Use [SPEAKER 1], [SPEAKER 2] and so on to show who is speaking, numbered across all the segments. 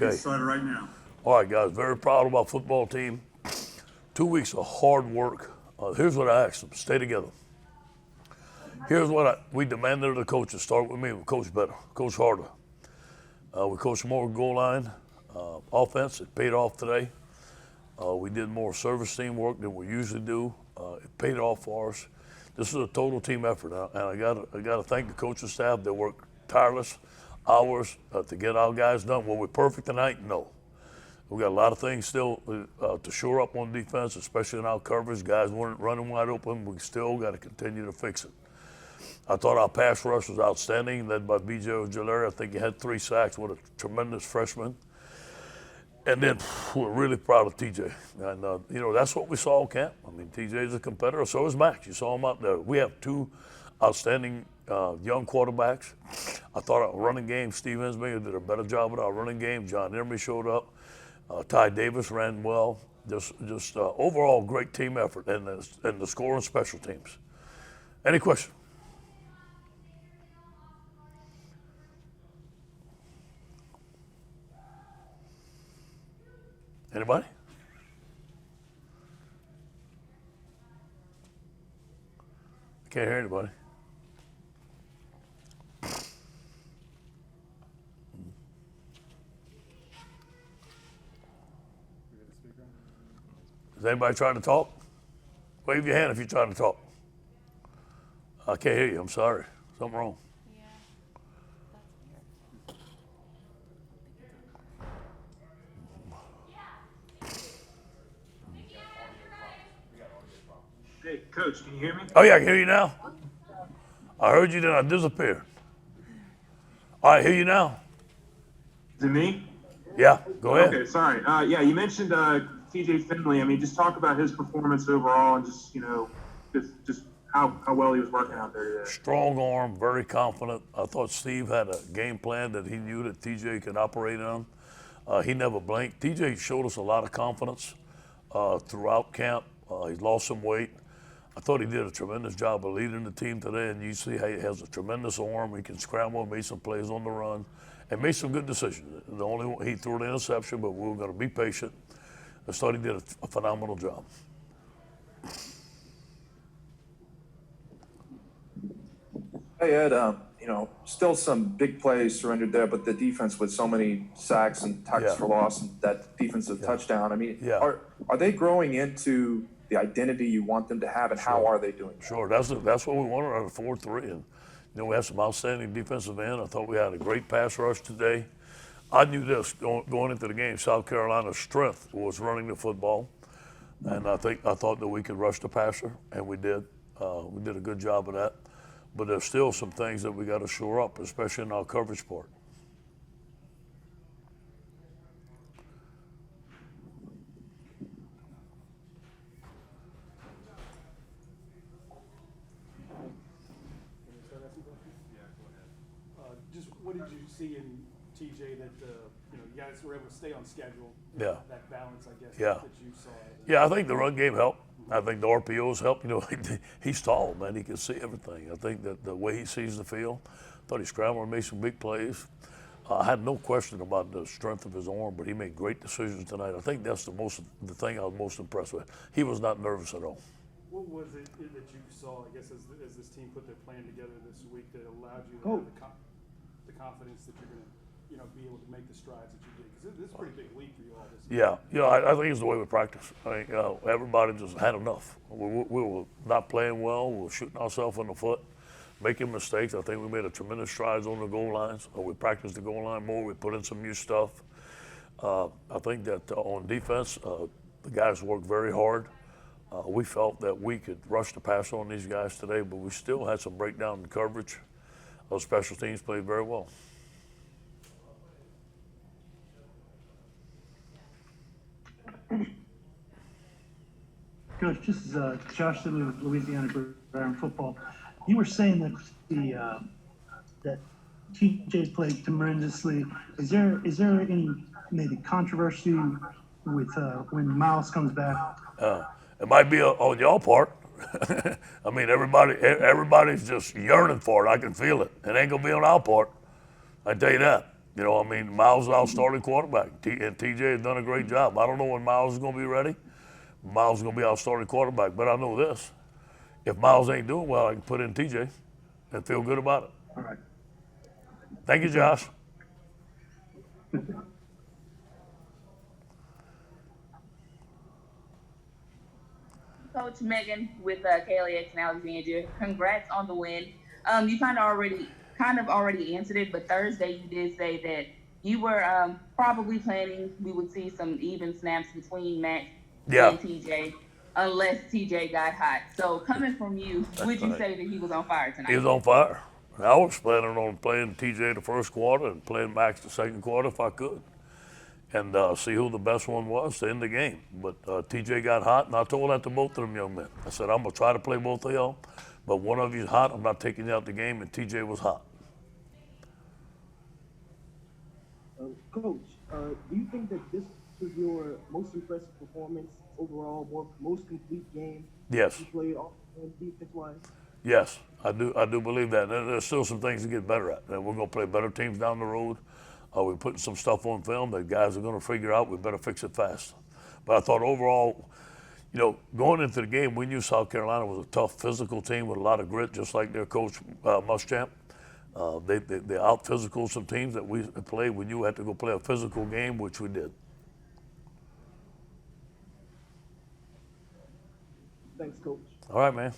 [SPEAKER 1] Okay.
[SPEAKER 2] Get started right now.
[SPEAKER 1] All right, guys. Very proud of our football team. 2 weeks of hard work. Here's what I asked them: stay together. Here's what we demanded of the coaches. Start with me. We coach better, coach harder. We coached more goal line offense. It paid off today. We did more service team work than we usually do. It paid off for us. This is a total team effort, and I gotta thank the coaching staff. They worked tireless hours to get our guys done. Were we perfect tonight? No. We got a lot of things still to shore up on defense, especially in our coverage. Guys weren't running wide open. We still got to continue to fix it. I thought our pass rush was outstanding, led by B.J. Ojulari. I think he had 3 sacks. What a tremendous freshman. And then we're really proud of TJ. And, that's what we saw in camp. I mean, TJ is a competitor. So is Max. You saw him out there. We have 2 outstanding young quarterbacks. I thought our running game, Steve Ensminger did a better job with our running game. John Emery showed up. Ty Davis ran well. Just overall great team effort and the score and special teams. Any question? Anybody? I can't hear anybody. Is anybody trying to talk? Wave your hand if you're trying to talk. I can't hear you. I'm sorry. Something wrong.
[SPEAKER 3] Yeah, that's weird.
[SPEAKER 2] Hey, Coach, can you hear me?
[SPEAKER 1] Oh, yeah, I can hear you now. I heard you, then I disappeared. All right, hear you now.
[SPEAKER 2] Is it me?
[SPEAKER 1] Yeah, go ahead.
[SPEAKER 2] Okay, sorry. Yeah, you mentioned TJ Finley. I mean, just talk about his performance overall and just how well he was working out there today.
[SPEAKER 1] Strong arm, very confident. I thought Steve had a game plan that he knew that TJ could operate on. He never blinked. TJ showed us a lot of confidence throughout camp. He's lost some weight. I thought he did a tremendous job of leading the team today, and you see he has a tremendous arm. He can scramble, made some plays on the run, and made some good decisions. The only one, he threw an interception, but we were going to be patient. I thought he did a phenomenal job.
[SPEAKER 4] Hey, Ed, still some big plays surrendered there, but the defense with so many sacks and tackles for loss and that defensive touchdown, I mean, are they growing into the identity you want them to have, and how are they doing that?
[SPEAKER 1] Sure, that's what we wanted out of 4-3. And, we had some outstanding defensive end. I thought we had a great pass rush today. I knew this going into the game. South Carolina's strength was running the football. And I thought that we could rush the passer, and we did. We did a good job of that. But there's still some things that we got to shore up, especially in our coverage part.
[SPEAKER 5] Just what did you see in TJ that you guys were able to stay on schedule?
[SPEAKER 1] Yeah.
[SPEAKER 5] That balance, I guess,
[SPEAKER 1] Yeah.
[SPEAKER 5] that you saw.
[SPEAKER 1] Yeah, I think the run game helped. I think the RPOs helped. He's tall, man. He can see everything. I think that the way he sees the field, thought he scrambled and made some big plays. I had no question about the strength of his arm, but he made great decisions tonight. I think that's the thing I was most impressed with. He was not nervous at all.
[SPEAKER 5] What was it that you saw, I guess, as this team put their plan together this week that allowed you to have the confidence that you're going to, be able to make the strides that you did? Because this is a pretty big leap for you all this year.
[SPEAKER 1] Yeah, I think it's the way we practice. I think everybody just had enough. We were not playing well. We were shooting ourselves in the foot, making mistakes. I think we made a tremendous strides on the goal lines. We practiced the goal line more. We put in some new stuff. I think that on defense, the guys worked very hard. We felt that we could rush the passer on these guys today, but we still had some breakdown in coverage. Those special teams played very well.
[SPEAKER 6] Coach, this is Josh Sidley with Louisiana Gridiron Football. You were saying that that TJ played tremendously. Is there any maybe controversy with when Myles comes back?
[SPEAKER 1] It might be on your part. I mean, everybody's just yearning for it. I can feel it. It ain't gonna be on our part. I tell you that. You know, I mean, Myles is our starting quarterback, and TJ has done a great job. I don't know when Myles is going to be ready. Myles is going to be our starting quarterback, but I know this. If Myles ain't doing well, I can put in TJ and feel good about it.
[SPEAKER 6] All right.
[SPEAKER 1] Thank you, Josh.
[SPEAKER 3] Coach Megan with KLX and Alexandria. Congrats on the win. You kind of already answered it, but Thursday you did say that you were probably planning we would see some even snaps between Max and TJ, unless TJ got hot. So coming from you, would you say that he was on fire tonight?
[SPEAKER 1] He was on fire. I was planning on playing TJ the first quarter and playing Max the second quarter if I could, and see who the best one was to end the game. But TJ got hot, and I told that to both of them young men. I said, I'm going to try to play both of y'all, but one of you's hot, I'm not taking you out the game, and TJ was hot.
[SPEAKER 7] Coach, do you think that this was your most impressive performance overall, most complete game
[SPEAKER 1] Yes.
[SPEAKER 7] you played off defense-wise?
[SPEAKER 1] Yes, I do believe that. There's still some things to get better at, and we're going to play better teams down the road. We're putting some stuff on film that guys are going to figure out. We better fix it fast. But I thought overall, you know, going into the game, we knew South Carolina was a tough physical team with a lot of grit, just like their coach Muschamp. They out physical some teams that we played. We knew we had to go play a physical game, which we did.
[SPEAKER 7] Thanks, Coach.
[SPEAKER 1] All right, man.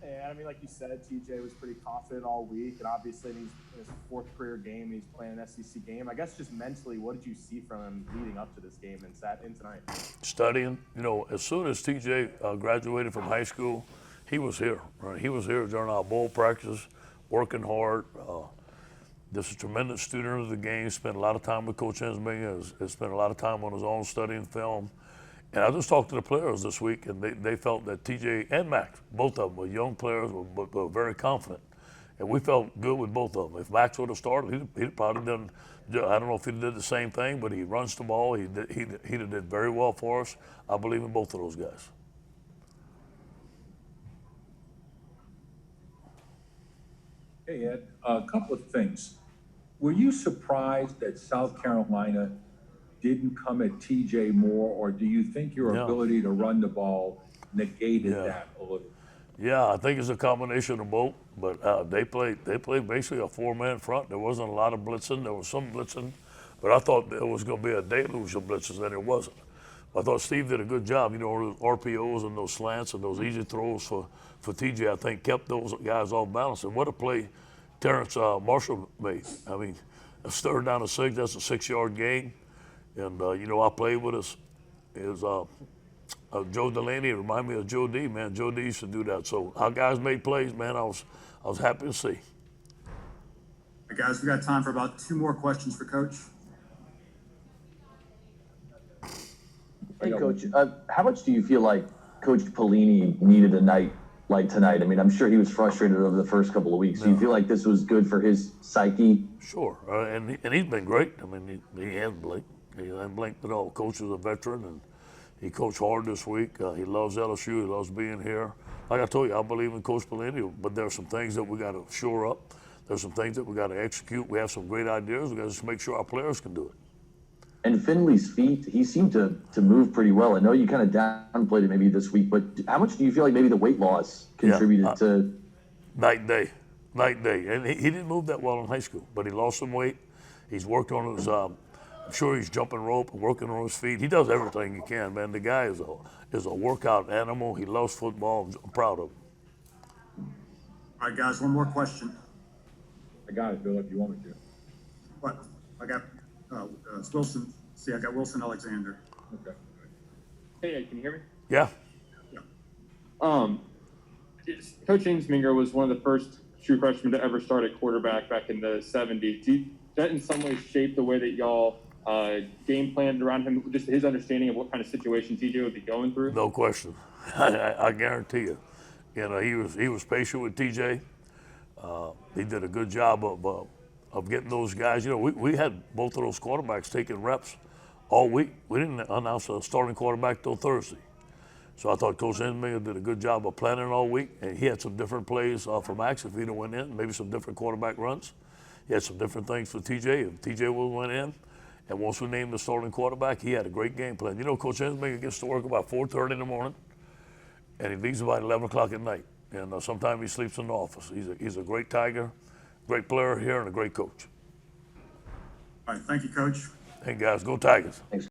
[SPEAKER 8] And I mean, like you said, TJ was pretty confident all week, and obviously he's in his fourth career game. He's playing an SEC game. I guess just mentally, what did you see from him leading up to this game and tonight? Studying.
[SPEAKER 1] You know, as soon as TJ graduated from high school, he was here. Right? He was here during our bowl practice, working hard. Just a tremendous student of the game. Spent a lot of time with Coach Ensminger. Has spent a lot of time on his own studying film. And I just talked to the players this week, and they felt that TJ and Max, both of them were young players, but were very confident. And we felt good with both of them. If Max would have started, he'd probably done, I don't know if he did the same thing, but he runs the ball. He did very well for us. I believe in both of those guys.
[SPEAKER 9] Hey, Ed, a couple of things. Were you surprised that South Carolina didn't come at TJ more, or do you think your ability to run the ball negated that a little?
[SPEAKER 1] Yeah, I think it's a combination of both. But they played basically a four-man front. There wasn't a lot of blitzing. There was some blitzing, but I thought it was going to be a deluge of blitzes, and it wasn't. I thought Steve did a good job. You know, RPOs and those slants and those easy throws for TJ, I think, kept those guys off balance. And what a play Terrence Marshall made. I mean, a third down to 6, that's a 6-yard gain. And, you know, I played with us. Joe Delaney reminded me of Joe D, man. Joe D used to do that. So our guys made plays, man. I was happy to see.
[SPEAKER 10] All right, guys, we got time for about 2 more questions for Coach.
[SPEAKER 11] Hey, Coach, how much do you feel like Coach Pelini needed a night like tonight? I mean, I'm sure he was frustrated over the first couple of weeks. Do you feel like this was good for his psyche?
[SPEAKER 1] Sure, and he's been great. I mean, he hasn't blinked. He hasn't blinked at all. Coach is a veteran, and he coached hard this week. He loves LSU. He loves being here. Like I told you, I believe in Coach Pelini, but there are some things that we got to shore up. There's some things that we got to execute. We have some great ideas. We got to just make sure our players can do it.
[SPEAKER 11] And Finley's feet, he seemed to move pretty well. I know you kind of downplayed it maybe this week, but how much do you feel like maybe the weight loss contributed to?
[SPEAKER 1] Night and day. And he didn't move that well in high school, but he lost some weight. He's worked on his, I'm sure he's jumping rope and working on his feet. He does everything he can, man. The guy is a workout animal. He loves football. I'm proud of him.
[SPEAKER 10] All right, guys, one more question.
[SPEAKER 9] I got it, Bill, if you want me to.
[SPEAKER 10] What? I got it's Wilson. See, I got Wilson Alexander.
[SPEAKER 9] Okay.
[SPEAKER 12] Hey, can you hear me?
[SPEAKER 1] Yeah.
[SPEAKER 12] Coach Ensminger was one of the first true freshmen to ever start at quarterback back in the 70s. Did that in some ways shape the way that y'all game planned around him, just his understanding of what kind of situation TJ would be going through?
[SPEAKER 1] No question. I guarantee you. You know, he was patient with TJ. He did a good job of getting those guys. You know, we had both of those quarterbacks taking reps all week. We didn't announce a starting quarterback till Thursday. So I thought Coach Ensminger did a good job of planning all week, and he had some different plays for Max if he'd have went in, maybe some different quarterback runs. He had some different things for TJ. If TJ went in, and once we named the starting quarterback, he had a great game plan. You know, Coach Ensminger gets to work about 4:30 in the morning, and he leaves about 11 o'clock at night. And sometimes he sleeps in the office. He's a great Tiger, great player here, and a great coach.
[SPEAKER 10] All right, thank you, Coach.
[SPEAKER 1] Hey, guys, go Tigers.
[SPEAKER 11] Thanks.